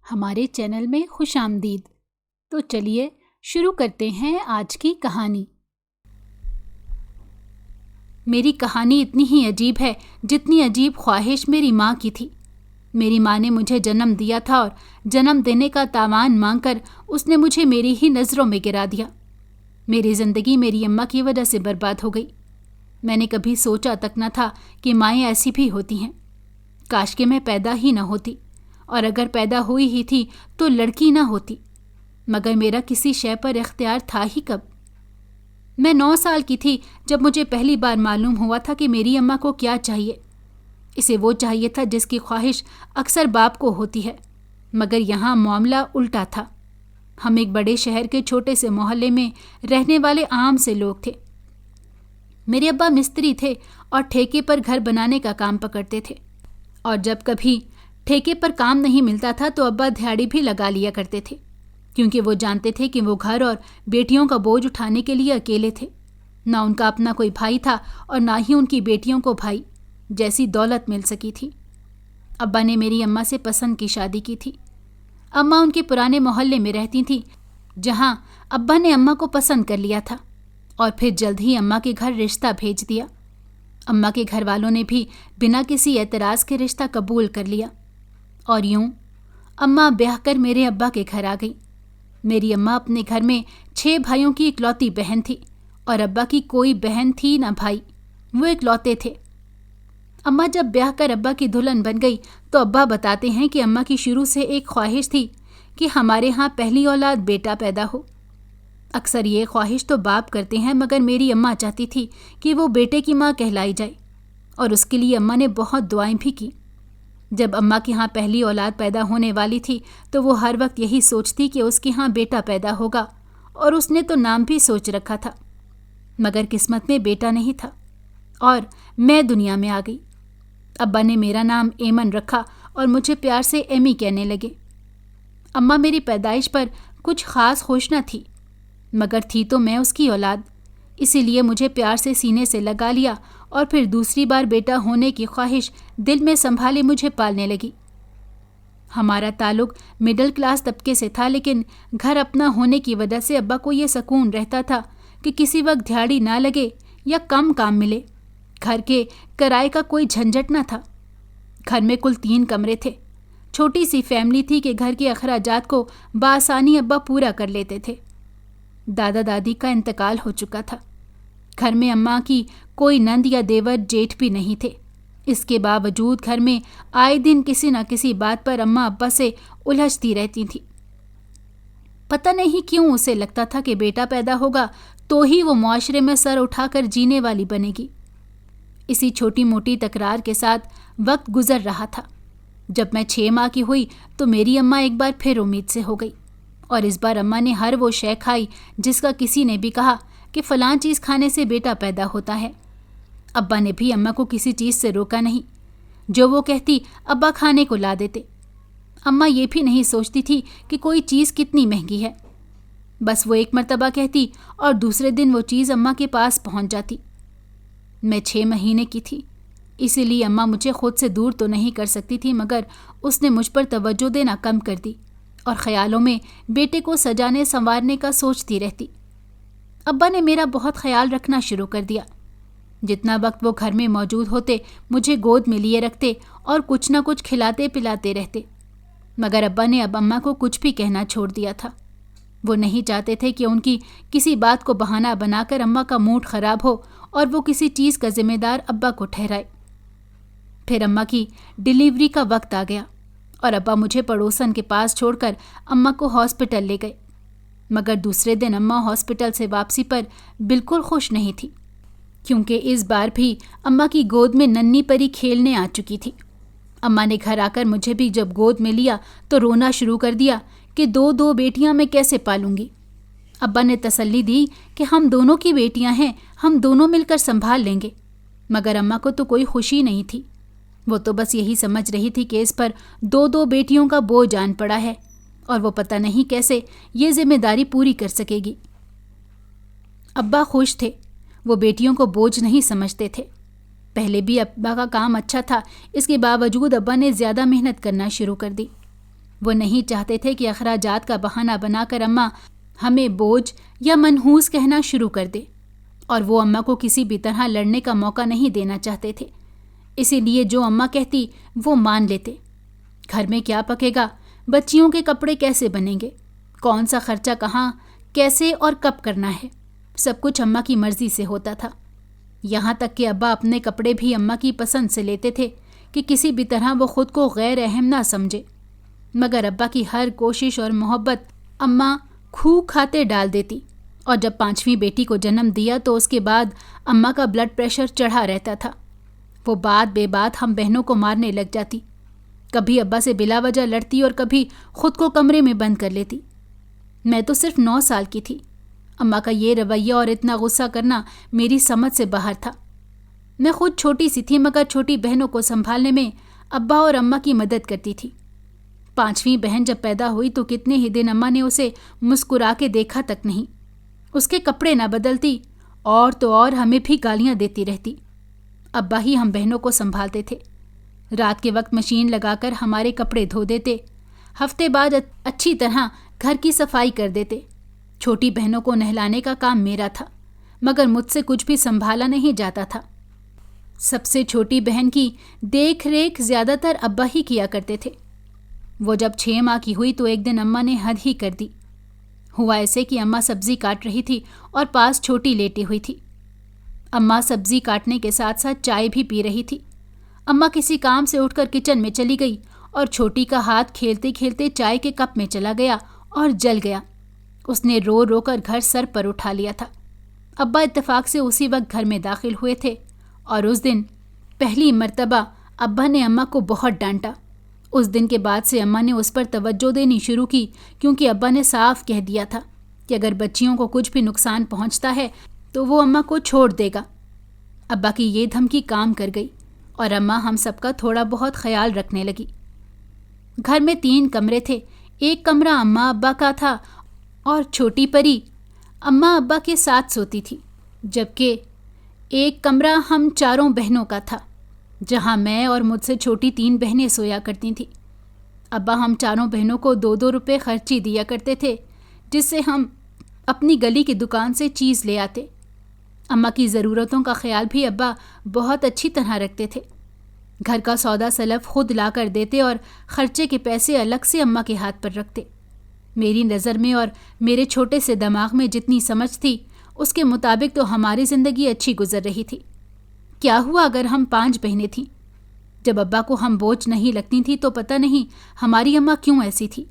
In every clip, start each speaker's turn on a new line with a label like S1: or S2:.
S1: ہمارے چینل میں خوش آمدید۔ تو چلیے شروع کرتے ہیں آج کی کہانی۔ میری کہانی اتنی ہی عجیب ہے جتنی عجیب خواہش میری ماں کی تھی۔ میری ماں نے مجھے جنم دیا تھا اور جنم دینے کا تاوان مانگ کر اس نے مجھے میری ہی نظروں میں گرا دیا۔ میری زندگی میری اماں کی وجہ سے برباد ہو گئی۔ میں نے کبھی سوچا تک نہ تھا کہ مائیں ایسی بھی ہوتی ہیں۔ کاش کہ میں پیدا ہی نہ ہوتی، اور اگر پیدا ہوئی ہی تھی تو لڑکی نہ ہوتی، مگر میرا کسی شے پر اختیار تھا ہی کب؟ میں 9 سال کی تھی جب مجھے پہلی بار معلوم ہوا تھا کہ میری اماں کو کیا چاہیے۔ اسے وہ چاہیے تھا جس کی خواہش اکثر باپ کو ہوتی ہے، مگر یہاں معاملہ الٹا تھا۔ ہم ایک بڑے شہر کے چھوٹے سے محلے میں رہنے والے عام سے لوگ تھے۔ میرے ابا مستری تھے اور ٹھیکے پر گھر بنانے کا کام پکڑتے تھے، اور جب کبھی ٹھیکے پر کام نہیں ملتا تھا تو ابا دھیاڑی بھی لگا لیا کرتے تھے، کیونکہ وہ جانتے تھے کہ وہ گھر اور بیٹیوں کا بوجھ اٹھانے کے لیے اکیلے تھے۔ نہ ان کا اپنا کوئی بھائی تھا اور نہ ہی ان کی بیٹیوں کو بھائی جیسی دولت مل سکی تھی۔ ابا نے میری اماں سے پسند کی شادی کی تھی۔ اماں ان کے پرانے محلے میں رہتی تھیں، جہاں ابا نے اماں کو پسند کر لیا تھا، اور پھر جلد ہی اماں کے گھر رشتہ بھیج دیا۔ اماں کے گھر والوں نے بھی بنا کسی اعتراض کے رشتہ قبول کر لیا، اور یوں اماں بیاہ کر میرے ابا کے گھر آ گئی۔ میری اماں اپنے گھر میں 6 بھائیوں کی اکلوتی بہن تھی، اور ابا کی کوئی بہن تھی نہ بھائی، وہ اکلوتے تھے۔ اماں جب بیاہ کر ابا کی دلہن بن گئی تو ابا بتاتے ہیں کہ اماں کی شروع سے ایک خواہش تھی کہ ہمارے ہاں پہلی اولاد بیٹا پیدا ہو۔ اکثر یہ خواہش تو باپ کرتے ہیں، مگر میری اماں چاہتی تھی کہ وہ بیٹے کی ماں کہلائی جائے، اور اس کے لیے اماں نے بہت دعائیں بھی کی۔ جب اماں کے ہاں پہلی اولاد پیدا ہونے والی تھی تو وہ ہر وقت یہی سوچتی کہ اس کے ہاں بیٹا پیدا ہوگا، اور اس نے تو نام بھی سوچ رکھا تھا، مگر قسمت میں بیٹا نہیں تھا، اور میں دنیا میں آ گئی۔ ابا نے میرا نام ایمن رکھا اور مجھے پیار سے ایمی کہنے لگے۔ اماں میری پیدائش پر کچھ خاص خوش نہ تھی، مگر تھی تو میں اس کی اولاد، اسی لیے مجھے پیار سے سینے سے لگا لیا، اور پھر دوسری بار بیٹا ہونے کی خواہش دل میں سنبھالے مجھے پالنے لگی۔ ہمارا تعلق مڈل کلاس طبقے سے تھا، لیکن گھر اپنا ہونے کی وجہ سے ابا کو یہ سکون رہتا تھا کہ کسی وقت دھیاڑی نہ لگے یا کم کام ملے۔ گھر کے کرائے کا کوئی جھنجھٹ نہ تھا۔ گھر میں کل 3 کمرے تھے۔ چھوٹی سی فیملی تھی کہ گھر کے اخراجات کو بآسانی ابا پورا کر لیتے تھے۔ دادا دادی کا انتقال ہو چکا تھا۔ گھر میں اماں کی کوئی نند یا دیور جیٹھ بھی نہیں تھے۔ اس کے باوجود گھر میں آئے دن کسی نہ کسی بات پر اماں ابا سے الجھتی رہتی تھی۔ پتہ نہیں کیوں اسے لگتا تھا کہ بیٹا پیدا ہوگا تو ہی وہ معاشرے میں سر اٹھا کر جینے والی بنے گی۔ اسی چھوٹی موٹی تکرار کے ساتھ وقت گزر رہا تھا۔ جب میں 6 ماہ کی ہوئی تو میری اماں ایک بار پھر امید سے ہو گئی، اور اس بار اماں نے ہر وہ شے کھائی جس کا کسی نے بھی کہا کہ فلاں چیز کھانے سے بیٹا پیدا ہوتا ہے۔ ابا نے بھی اماں کو کسی چیز سے روکا نہیں۔ جو وہ کہتی ابا کھانے کو لا دیتے۔ اماں یہ بھی نہیں سوچتی تھی کہ کوئی چیز کتنی مہنگی ہے، بس وہ ایک مرتبہ کہتی اور دوسرے دن وہ چیز اماں کے پاس پہنچ جاتی۔ میں 6 مہینے کی تھی، اسی لیے اماں مجھے خود سے دور تو نہیں کر سکتی تھی، مگر اس نے مجھ پر توجہ دینا کم کر دی، اور خیالوں میں بیٹے کو سجانے سنوارنے کا سوچتی رہتی۔ ابا نے میرا بہت خیال رکھنا شروع کر دیا۔ جتنا وقت وہ گھر میں موجود ہوتے مجھے گود میں لیے رکھتے اور کچھ نہ کچھ کھلاتے پلاتے رہتے، مگر ابا نے اب اماں کو کچھ بھی کہنا چھوڑ دیا تھا۔ وہ نہیں چاہتے تھے کہ ان کی کسی بات کو بہانہ بنا کر اماں کا موڈ خراب ہو اور وہ کسی چیز کا ذمہ دار ابا کو ٹھہرائے۔ پھر اماں کی ڈیلیوری کا وقت آ گیا، اور ابا مجھے پڑوسن کے پاس چھوڑ کر اماں کو ہاسپٹل لے گئے، مگر دوسرے دن اماں ہاسپٹل سے واپسی پر بالکل خوش نہیں تھی، کیونکہ اس بار بھی اماں کی گود میں ننھی پری کھیلنے آ چکی تھی۔ اماں نے گھر آ کر مجھے بھی جب گود میں لیا تو رونا شروع کر دیا کہ 2 بیٹیاں میں کیسے پالوں گی۔ ابا نے تسلی دی کہ ہم دونوں کی بیٹیاں ہیں، ہم دونوں مل کر سنبھال لیں گے، مگر اماں کو تو کوئی خوشی نہیں تھی۔ وہ تو بس یہی سمجھ رہی تھی کہ اس پر 2 بیٹیوں کا بوجھ آن پڑا ہے، اور وہ پتہ نہیں کیسے یہ ذمہ داری پوری کر سکے گی۔ ابا خوش تھے، وہ بیٹیوں کو بوجھ نہیں سمجھتے تھے۔ پہلے بھی ابا کا کام اچھا تھا، اس کے باوجود ابا نے زیادہ محنت کرنا شروع کر دی۔ وہ نہیں چاہتے تھے کہ اخراجات کا بہانہ بنا کر اماں ہمیں بوجھ یا منحوس کہنا شروع کر دے، اور وہ اماں کو کسی بھی طرح لڑنے کا موقع نہیں دینا چاہتے تھے۔ اسی لیے جو اماں کہتی وہ مان لیتے۔ گھر میں کیا پکے گا، بچیوں کے کپڑے کیسے بنیں گے، کون سا خرچہ کہاں، کیسے اور کب کرنا ہے، سب کچھ اماں کی مرضی سے ہوتا تھا۔ یہاں تک کہ ابا اپنے کپڑے بھی اماں کی پسند سے لیتے تھے کہ کسی بھی طرح وہ خود کو غیر اہم نہ سمجھے، مگر ابا کی ہر کوشش اور محبت اماں کھو کھاتے ڈال دیتی، اور جب 5ویں بیٹی کو جنم دیا تو اس کے بعد اماں کا بلڈ پریشر چڑھا رہتا تھا۔ وہ بات بے بات ہم بہنوں کو مارنے لگ جاتی، کبھی ابا سے بلا وجہ لڑتی اور کبھی خود کو کمرے میں بند کر لیتی۔ میں تو صرف 9 سال کی تھی۔ اماں کا یہ رویہ اور اتنا غصہ کرنا میری سمجھ سے باہر تھا۔ میں خود چھوٹی سی تھی، مگر چھوٹی بہنوں کو سنبھالنے میں ابا اور اماں کی مدد کرتی تھی۔ 5ویں بہن جب پیدا ہوئی تو کتنے ہی دن اماں نے اسے مسکرا کے دیکھا تک نہیں۔ اس کے کپڑے نہ بدلتی اور تو اور ہمیں بھی گالیاں دیتی رہتی۔ ابا ہی ہم بہنوں کو سنبھالتے تھے۔ رات کے وقت مشین لگا کر ہمارے کپڑے دھو دیتے، ہفتے بعد اچھی طرح گھر کی صفائی کر دیتے۔ چھوٹی بہنوں کو نہلانے کا کام میرا تھا، مگر مجھ سے کچھ بھی سنبھالا نہیں جاتا تھا۔ سب سے چھوٹی بہن کی دیکھ ریکھ زیادہ تر ابا ہی کیا کرتے تھے۔ وہ جب 6 ماہ کی ہوئی تو ایک دن اماں نے حد ہی کر دی۔ ہوا ایسے کہ اماں سبزی کاٹ رہی تھی اور پاس چھوٹی لیٹی ہوئی تھی۔ اماں سبزی کاٹنے کے ساتھ ساتھ چائے بھی پی رہی تھی۔ اماں کسی کام سے اٹھ کر کچن میں چلی گئی اور چھوٹی کا ہاتھ کھیلتے کھیلتے چائے کے کپ میں چلا گیا اور جل گیا۔ اس نے رو رو کر گھر سر پر اٹھا لیا تھا۔ ابا اتفاق سے اسی وقت گھر میں داخل ہوئے تھے، اور اس دن پہلی مرتبہ ابا نے اماں کو بہت ڈانٹا۔ اس دن کے بعد سے اماں نے اس پر توجہ دینی شروع کی، کیونکہ ابا نے صاف کہہ دیا تھا کہ اگر بچیوں کو کچھ بھی نقصان پہنچتا ہے تو وہ اماں کو چھوڑ دے گا۔ ابا کی یہ دھمکی کام کر گئی اور اماں ہم سب کا تھوڑا بہت خیال رکھنے لگی۔ گھر میں 3 کمرے تھے۔ ایک کمرہ اماں ابا کا تھا اور چھوٹی پری اماں ابا کے ساتھ سوتی تھی، جبکہ ایک کمرہ ہم 4 بہنوں کا تھا، جہاں میں اور مجھ سے چھوٹی 3 بہنیں سویا کرتی تھیں۔ ابا ہم 4 بہنوں کو 2-2 روپے خرچی دیا کرتے تھے، جس سے ہم اپنی گلی کی دکان سے چیز لے آتے۔ اماں کی ضرورتوں کا خیال بھی ابا بہت اچھی طرح رکھتے تھے۔ گھر کا سودا سلف خود لا کر دیتے اور خرچے کے پیسے الگ سے اماں کے ہاتھ پر رکھتے۔ میری نظر میں اور میرے چھوٹے سے دماغ میں جتنی سمجھ تھی، اس کے مطابق تو ہماری زندگی اچھی گزر رہی تھی۔ کیا ہوا اگر ہم 5 بہنیں تھیں؟ جب ابا کو ہم بوجھ نہیں لگتی تھی تو پتہ نہیں ہماری اماں کیوں ایسی تھی۔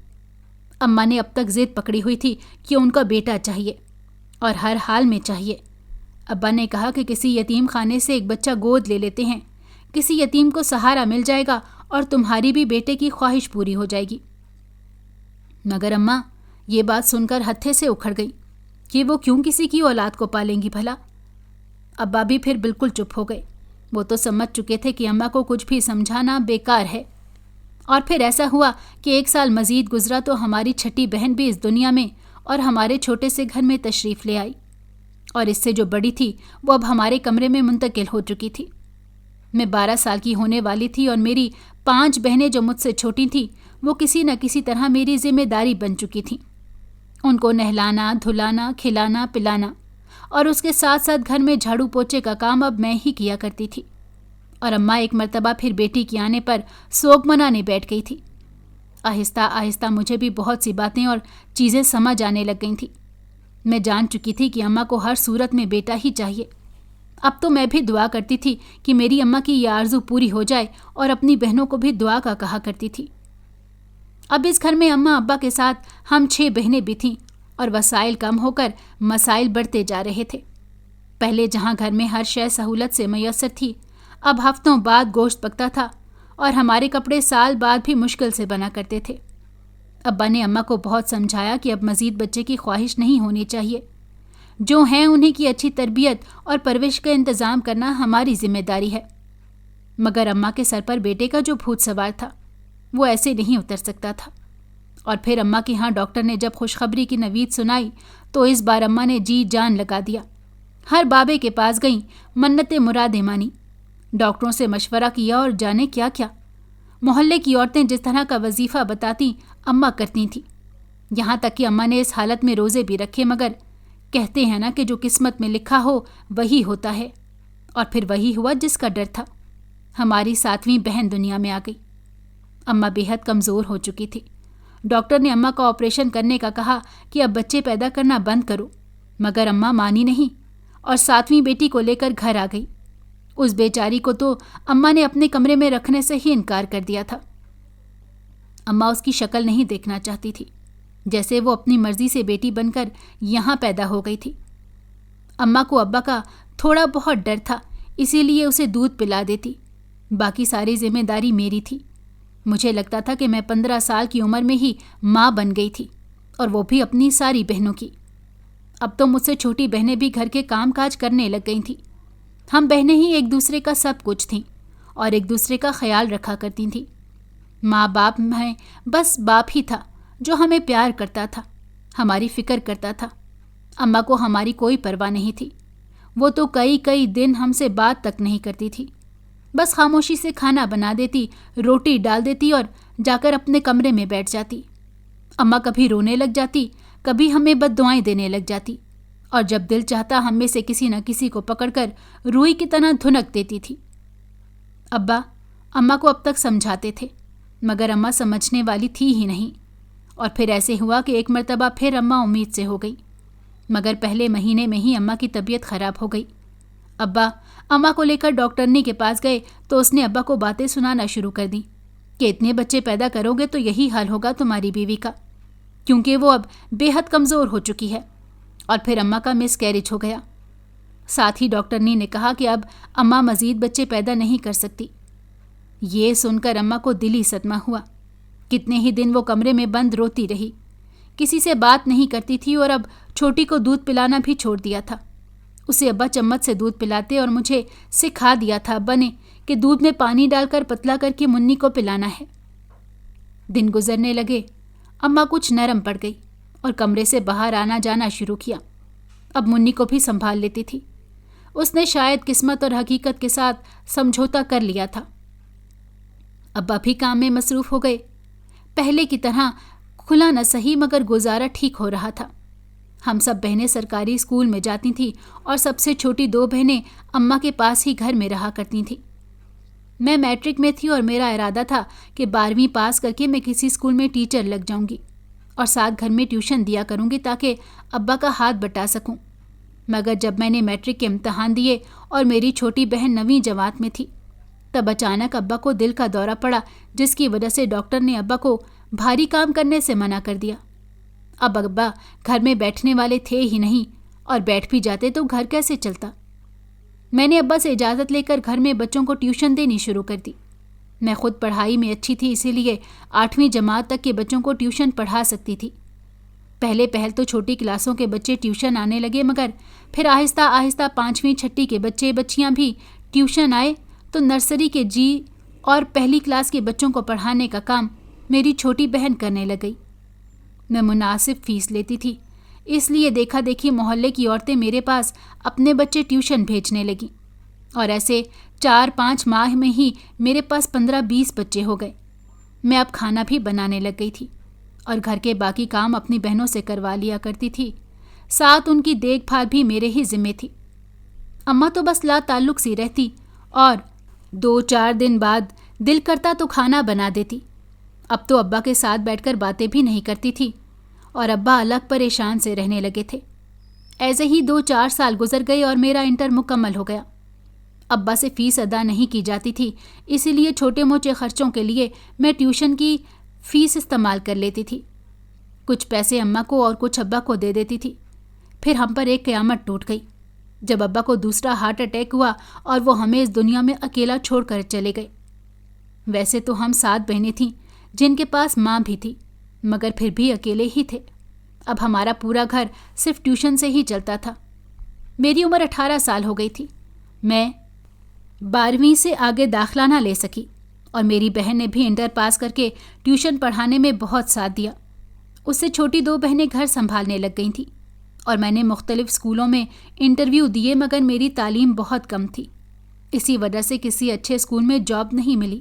S1: اماں نے اب تک ضد پکڑی ہوئی تھی کہ ان کا بیٹا چاہیے، اور ہر حال میں چاہیے۔ ابا نے کہا کہ کسی یتیم خانے سے ایک بچہ گود لے لیتے ہیں، کسی یتیم کو سہارا مل جائے گا اور تمہاری بھی بیٹے کی خواہش پوری ہو جائے گی۔ مگر اماں یہ بات سن کر ہتھے سے اکھڑ گئی کہ وہ کیوں کسی کی اولاد کو پالیں گی بھلا۔ ابا بھی پھر بالکل چپ ہو گئے۔ وہ تو سمجھ چکے تھے کہ اماں کو کچھ بھی سمجھانا بیکار ہے۔ اور پھر ایسا ہوا کہ 1 سال مزید گزرا تو ہماری چھٹی بہن بھی اس دنیا میں اور ہمارے چھوٹے سے گھر میں تشریف لے آئی، اور اس سے جو بڑی تھی وہ اب ہمارے کمرے میں منتقل ہو چکی تھی۔ میں 12 سال کی ہونے والی تھی اور میری 5 بہنیں جو مجھ سے چھوٹی تھیں وہ کسی نہ کسی طرح میری ذمہ داری بن چکی تھیں۔ ان کو نہلانا، دھلانا، کھلانا، پلانا، اور اس کے ساتھ ساتھ گھر میں جھاڑو پوچھے کا کام اب میں ہی کیا کرتی تھی۔ اور اماں ایک مرتبہ پھر بیٹی کے آنے پر سوگ منانے بیٹھ گئی تھی۔ آہستہ آہستہ مجھے بھی بہت سی باتیں اور چیزیں سمجھ آنے لگ گئی تھیں۔ میں جان چکی تھی کہ اماں کو ہر صورت میں بیٹا ہی چاہیے۔ اب تو میں بھی دعا کرتی تھی کہ میری اماں کی یہ آرزو پوری ہو جائے، اور اپنی بہنوں کو بھی دعا کا کہا کرتی تھی۔ اب اس گھر میں اماں ابا کے ساتھ ہم 6 بہنیں بھی تھیں، اور وسائل کم ہو کر مسائل بڑھتے جا رہے تھے۔ پہلے جہاں گھر میں ہر شے سہولت سے میسر تھی، اب ہفتوں بعد گوشت پکتا تھا، اور ہمارے کپڑے سال بعد بھی مشکل سے بنا کرتے تھے۔ ابا نے اماں کو بہت سمجھایا کہ اب مزید بچے کی خواہش نہیں ہونی چاہیے، جو ہیں انہیں کی اچھی تربیت اور پرورش کا انتظام کرنا ہماری ذمہ داری ہے۔ مگر اماں کے سر پر بیٹے کا جو بھوت سوار تھا وہ ایسے نہیں اتر سکتا تھا۔ اور پھر اماں کے ہاں ڈاکٹر نے جب خوشخبری کی نوید سنائی تو اس بار اماں نے جی جان لگا دیا۔ ہر بابے کے پاس گئیں، منتیں مرادیں مانی، ڈاکٹروں سے مشورہ کیا اور جانے کیا کیا۔ محلے کی عورتیں جس طرح کا وظیفہ بتاتی اماں کرتی تھیں، یہاں تک کہ اماں نے اس حالت میں روزے بھی رکھے، مگر کہتے ہیں نا کہ جو قسمت میں لکھا ہو وہی ہوتا ہے، اور پھر وہی ہوا جس کا ڈر تھا۔ ہماری 7ویں بہن دنیا میں آ گئی۔ اماں بے حد کمزور ہو چکی تھی۔ ڈاکٹر نے اماں کا آپریشن کرنے کا کہا کہ اب بچے پیدا کرنا بند کرو، مگر اماں مانی نہیں اور 7ویں بیٹی کو لے کر گھر آ گئی۔ اس بیچاری کو تو اماں نے اپنے کمرے میں رکھنے سے ہی انکار کر دیا تھا۔ اماں اس کی شکل نہیں دیکھنا چاہتی تھی، جیسے وہ اپنی مرضی سے بیٹی بن کر یہاں پیدا ہو گئی تھی۔ اماں کو ابا کا تھوڑا بہت ڈر تھا، اسی لیے اسے دودھ پلا دیتی، باقی ساری ذمہ داری میری تھی۔ مجھے لگتا تھا کہ میں 15 سال کی عمر میں ہی ماں بن گئی تھی، اور وہ بھی اپنی ساری بہنوں کی۔ اب تو مجھ سے چھوٹی بہنیں بھی گھر کے کام کاج کرنے لگ گئی تھیں۔ ہم بہنیں ہی ایک دوسرے کا سب کچھ تھیں اور ایک دوسرے کا خیال رکھا کرتی تھیں۔ ماں باپ میں بس باپ ہی تھا جو ہمیں پیار کرتا تھا، ہماری فکر کرتا تھا۔ اماں کو ہماری کوئی پرواہ نہیں تھی۔ وہ تو کئی دن ہم سے بات تک نہیں کرتی تھی، بس خاموشی سے کھانا بنا دیتی، روٹی ڈال دیتی اور جا کر اپنے کمرے میں بیٹھ جاتی۔ اماں کبھی رونے لگ جاتی، کبھی ہمیں بد دعائیں دینے لگ جاتی، اور جب دل چاہتا ہم میں سے کسی نہ کسی کو پکڑ کر روئی کی طرح دھنک دیتی تھی۔ ابا اماں کو اب تک سمجھاتے تھے، مگر اماں سمجھنے والی تھی ہی نہیں، اور پھر ایسے ہوا کہ ایک مرتبہ پھر اماں امید سے ہو گئی، مگر پہلے مہینے میں ہی اماں کی طبیعت خراب ہو گئی۔ ابا اماں کو لے کر ڈاکٹرنی کے پاس گئے تو اس نے ابا کو باتیں سنانا شروع کر دی کہ اتنے بچے پیدا کرو گے تو یہی حال ہوگا تمہاری بیوی کا، کیونکہ وہ اب بے حد کمزور ہو چکی ہے۔ اور پھر اماں کا مس کیریج ہو گیا۔ ساتھ ہی ڈاکٹرنی نے کہا کہ اب اماں مزید بچے پیدا نہیں کر سکتی۔ یہ سن کر اماں کو دلی صدمہ ہوا۔ کتنے ہی دن وہ کمرے میں بند روتی رہی، کسی سے بات نہیں کرتی تھی، اور اب چھوٹی کو دودھ پلانا بھی چھوڑ دیا تھا۔ اسے ابا چمچ سے دودھ پلاتے اور مجھے سکھا دیا تھا ابا نے کہ دودھ میں پانی ڈال کر پتلا کر کے منی کو پلانا ہے۔ دن گزرنے لگے، اماں کچھ نرم پڑ گئی اور کمرے سے باہر آنا جانا شروع کیا۔ اب منی کو بھی سنبھال لیتی تھی۔ اس نے شاید قسمت اور حقیقت کے ساتھ سمجھوتا کر لیا تھا۔ ابا بھی کام میں مصروف ہو گئے۔ پہلے کی طرح کھلا نہ سہی مگر گزارا ٹھیک ہو رہا تھا۔ ہم سب بہنیں سرکاری اسکول میں جاتی تھیں اور سب سے چھوٹی 2 بہنیں اماں کے پاس ہی گھر میں رہا کرتی تھیں۔ میں میٹرک میں تھی اور میرا ارادہ تھا کہ 12ویں پاس کر کے میں کسی اسکول میں ٹیچر لگ جاؤں گی اور ساتھ گھر میں ٹیوشن دیا کروں گی تاکہ ابا کا ہاتھ بٹا سکوں۔ مگر جب میں نے میٹرک کے امتحان دیے اور میری چھوٹی بہن 9ویں جماعت میں تھی، تب اچانک ابا کو دل کا دورہ پڑا، جس کی وجہ سے ڈاکٹر نے ابا کو بھاری کام کرنے سے منع کر دیا۔ اب ابا گھر میں بیٹھنے والے تھے ہی نہیں، اور بیٹھ بھی جاتے تو گھر کیسے چلتا۔ میں نے ابا سے اجازت لے کر گھر میں بچوں کو ٹیوشن دینی شروع کر دی۔ میں خود پڑھائی میں اچھی تھی، اسی لیے 8ویں جماعت تک کے بچوں کو ٹیوشن پڑھا سکتی تھی۔ پہل تو چھوٹی کلاسوں کے بچے ٹیوشن آنے لگے، مگر پھر آہستہ آہستہ 5ویں 6ٹی کے بچے بچیاں بھی ٹیوشن آئے تو نرسری کے جی اور پہلی کلاس کے بچوں کو پڑھانے کا کام میری چھوٹی بہن کرنے لگ گئی۔ میں مناسب فیس لیتی تھی، اس لیے دیکھا دیکھی محلے کی عورتیں میرے پاس اپنے بچے ٹیوشن بھیجنے لگیں، اور ایسے 4-5 ماہ میں ہی میرے پاس 15-20 بچے ہو گئے۔ میں اب کھانا بھی بنانے لگ گئی تھی اور گھر کے باقی کام اپنی بہنوں سے کروا لیا کرتی تھی، ساتھ ان کی دیکھ بھال بھی میرے ہی ذمے تھی۔ اماں تو بس لا تعلق سی رہتی اور 2-4 دن بعد دل کرتا تو کھانا بنا دیتی۔ اب تو ابا کے ساتھ بیٹھ کر باتیں بھی نہیں کرتی تھی، اور ابا الگ پریشان سے رہنے لگے تھے۔ ایسے ہی 2-4 سال گزر گئے اور میرا انٹر مکمل ہو گیا۔ ابا سے فیس ادا نہیں کی جاتی تھی، اسی لیے چھوٹے موٹے خرچوں کے لیے میں ٹیوشن کی فیس استعمال کر لیتی تھی۔ کچھ پیسے اماں کو اور کچھ ابا کو دے دیتی تھی۔ پھر ہم پر ایک قیامت ٹوٹ گئی جب ابا کو دوسرا ہارٹ اٹیک ہوا اور وہ ہمیں اس دنیا میں اکیلا چھوڑ کر چلے گئے۔ ویسے تو ہم 7 بہنیں تھیں جن کے پاس ماں بھی تھی، مگر پھر بھی اکیلے ہی تھے۔ اب ہمارا پورا گھر صرف ٹیوشن سے ہی چلتا تھا۔ میری عمر 18 سال ہو گئی تھی۔ میں 12ویں سے آگے داخلہ نہ لے سکی، اور میری بہن نے بھی انٹر پاس کر کے ٹیوشن پڑھانے میں بہت ساتھ دیا۔ اس سے چھوٹی 2 بہنیں گھر سنبھالنے لگ گئی تھیں، اور میں نے مختلف اسکولوں میں انٹرویو دیے، مگر میری تعلیم بہت کم تھی، اسی وجہ سے کسی اچھے اسکول میں جاب نہیں ملی۔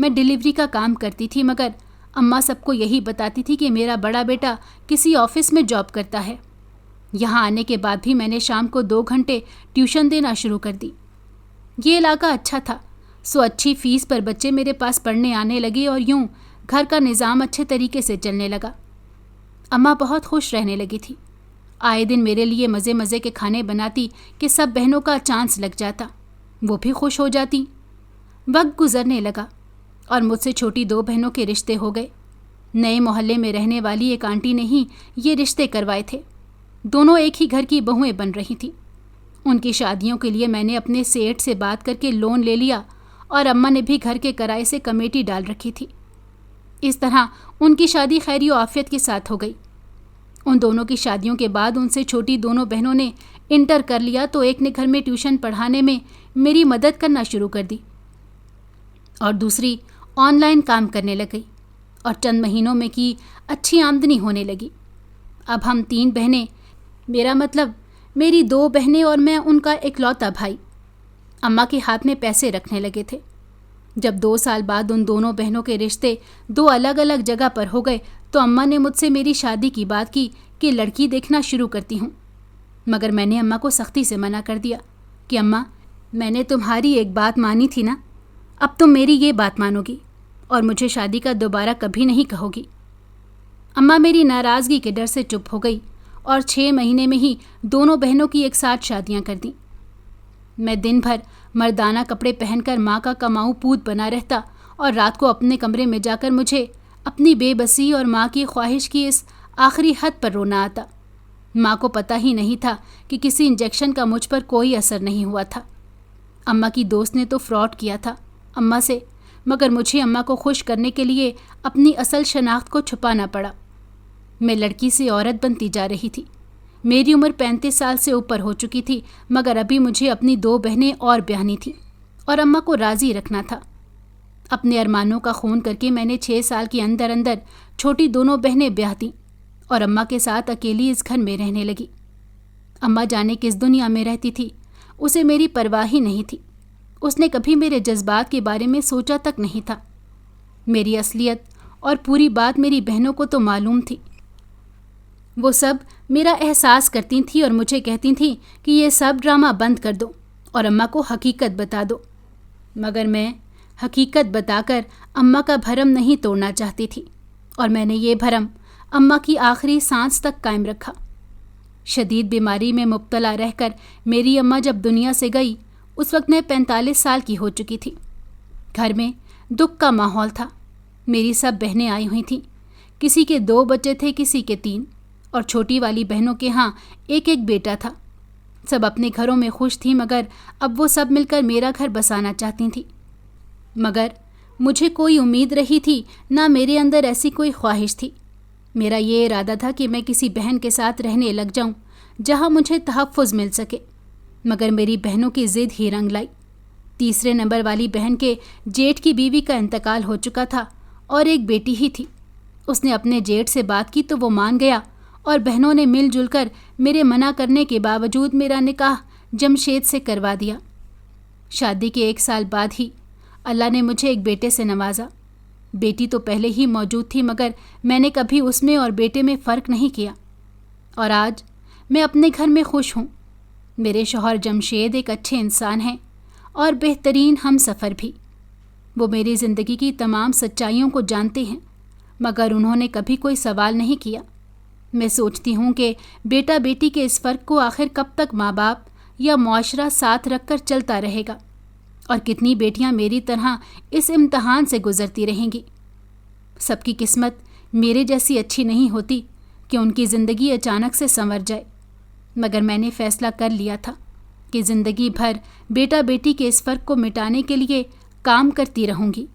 S1: میں ڈیلیوری کا کام کرتی تھی، مگر اماں سب کو یہی بتاتی تھی کہ میرا بڑا بیٹا کسی آفس میں جاب کرتا ہے۔ یہاں آنے کے بعد بھی میں نے شام کو 2 گھنٹے ٹیوشن دینا شروع کر دی۔ یہ علاقہ اچھا تھا، سو اچھی فیس پر بچے میرے پاس پڑھنے آنے لگے اور یوں گھر کا نظام اچھے طریقے سے چلنے لگا۔ اماں بہت خوش رہنے لگی تھی۔ آئے دن میرے لیے مزے مزے کے کھانے بناتی کہ سب بہنوں کا چانس لگ جاتا، وہ بھی خوش ہو جاتی۔ وقت گزرنے لگا اور مجھ سے چھوٹی 2 بہنوں کے رشتے ہو گئے۔ نئے محلے میں رہنے والی ایک آنٹی نے ہی یہ رشتے کروائے تھے۔ دونوں ایک ہی گھر کی بہویں بن رہی تھیں۔ ان کی شادیوں کے لیے میں نے اپنے سیٹ سے بات کر کے لون لے لیا اور اماں نے بھی گھر کے کرائے سے کمیٹی ڈال رکھی تھی۔ اس طرح ان کی شادی خیری و عافیت کے ساتھ ہو گئی۔ ان دونوں کی شادیوں کے بعد ان سے چھوٹی دونوں بہنوں نے انٹر کر لیا تو ایک نے گھر میں ٹیوشن پڑھانے میں میری مدد کرنا شروع کر دی اور دوسری آن لائن کام کرنے لگ گئی اور چند مہینوں میں کی اچھی آمدنی ہونے لگی۔ اب ہم 3 بہنیں، میرا مطلب میری 2 بہنیں اور میں ان کا اکلوتا بھائی، اماں کے ہاتھ میں پیسے رکھنے لگے تھے۔ جب 2 سال بعد ان دونوں بہنوں کے رشتے 2 الگ الگ جگہ پر ہو گئے تو اماں نے مجھ سے میری شادی کی بات کی کہ لڑکی دیکھنا شروع کرتی ہوں، مگر میں نے اماں کو سختی سے منع کر دیا کہ اماں، میں نے تمہاری ایک بات مانی تھی نا، اب تم میری یہ بات مانو گی اور مجھے شادی کا دوبارہ کبھی نہیں کہو گی۔ اماں میری ناراضگی کے ڈر سے چپ ہو گئی اور 6 مہینے میں ہی دونوں بہنوں کی ایک ساتھ شادیاں کر دیں۔ میں دن بھر مردانہ کپڑے پہن کر ماں کا کماؤ پوت بنا رہتا اور رات کو اپنے کمرے میں جا کر مجھے اپنی بے بسی اور ماں کی خواہش کی اس آخری حد پر رونا آتا۔ ماں کو پتہ ہی نہیں تھا کہ کسی انجیکشن کا مجھ پر کوئی اثر نہیں ہوا تھا۔ اماں کی دوست نے تو فراڈ کیا تھا اماں سے، مگر مجھے اماں کو خوش کرنے کے لیے اپنی اصل شناخت کو چھپانا پڑا۔ میں لڑکی سے عورت بنتی جا رہی تھی۔ میری عمر 35 سال سے اوپر ہو چکی تھی، مگر ابھی مجھے اپنی 2 بہنیں اور بیاہنی تھیں اور اماں کو راضی رکھنا تھا۔ اپنے ارمانوں کا خون کر کے میں نے 6 سال کے اندر اندر چھوٹی دونوں بہنیں بیاہ دیں اور اماں کے ساتھ اکیلی اس گھر میں رہنے لگی۔ اماں جانے کس دنیا میں رہتی تھی، اسے میری پرواہ ہی نہیں تھی۔ اس نے کبھی میرے جذبات کے بارے میں سوچا تک نہیں تھا۔ میری اصلیت اور پوری بات میری بہنوں کو تو معلوم تھی۔ وہ سب میرا احساس کرتی تھیں اور مجھے کہتی تھیں کہ یہ سب ڈرامہ بند کر دو اور اماں کو حقیقت بتا دو، مگر میں حقیقت بتا کر اماں کا بھرم نہیں توڑنا چاہتی تھی اور میں نے یہ بھرم اماں کی آخری سانس تک قائم رکھا۔ شدید بیماری میں مبتلا رہ کر میری اماں جب دنیا سے گئی، اس وقت میں 45 سال کی ہو چکی تھی۔ گھر میں دکھ کا ماحول تھا۔ میری سب بہنیں آئی ہوئی تھیں، کسی کے 2 بچے تھے، کسی کے 3، اور چھوٹی والی بہنوں کے ہاں ایک ایک بیٹا تھا۔ سب اپنے گھروں میں خوش تھیں، مگر اب وہ سب مل کر میرا گھر بسانا چاہتی تھیں۔ مگر مجھے کوئی امید رہی تھی نہ میرے اندر ایسی کوئی خواہش تھی۔ میرا یہ ارادہ تھا کہ میں کسی بہن کے ساتھ رہنے لگ جاؤں جہاں مجھے تحفظ مل سکے، مگر میری بہنوں کی ضد ہی رنگ لائی۔ 3 نمبر والی بہن کے جیٹھ کی بیوی کا انتقال ہو چکا تھا اور ایک بیٹی ہی تھی۔ اس نے اپنے جیٹھ سے بات کی تو وہ مان گیا اور بہنوں نے مل جل کر میرے منع کرنے کے باوجود میرا نکاح جمشید سے کروا دیا۔ شادی کے 1 سال بعد ہی اللہ نے مجھے ایک بیٹے سے نوازا۔ بیٹی تو پہلے ہی موجود تھی، مگر میں نے کبھی اس میں اور بیٹے میں فرق نہیں کیا، اور آج میں اپنے گھر میں خوش ہوں۔ میرے شوہر جمشید ایک اچھے انسان ہیں اور بہترین ہم سفر بھی۔ وہ میری زندگی کی تمام سچائیوں کو جانتے ہیں، مگر انہوں نے کبھی کوئی سوال نہیں کیا۔ میں سوچتی ہوں کہ بیٹا بیٹی کے اس فرق کو آخر کب تک ماں باپ یا معاشرہ ساتھ رکھ کر چلتا رہے گا، اور کتنی بیٹیاں میری طرح اس امتحان سے گزرتی رہیں گی۔ سب کی قسمت میرے جیسی اچھی نہیں ہوتی کہ ان کی زندگی اچانک سے سنور جائے، مگر میں نے فیصلہ کر لیا تھا کہ زندگی بھر بیٹا بیٹی کے اس فرق کو مٹانے کے لیے کام کرتی رہوں گی۔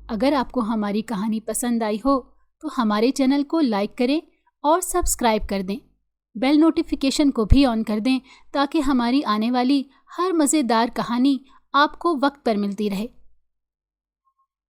S1: اگر آپ کو ہماری کہانی پسند آئی ہو تو ہمارے چینل کو لائک کریں اور سبسکرائب کر دیں۔ بیل نوٹیفیکیشن کو بھی آن کر دیں تاکہ ہماری آنے والی ہر مزیدار کہانی آپ کو وقت پر ملتی رہے۔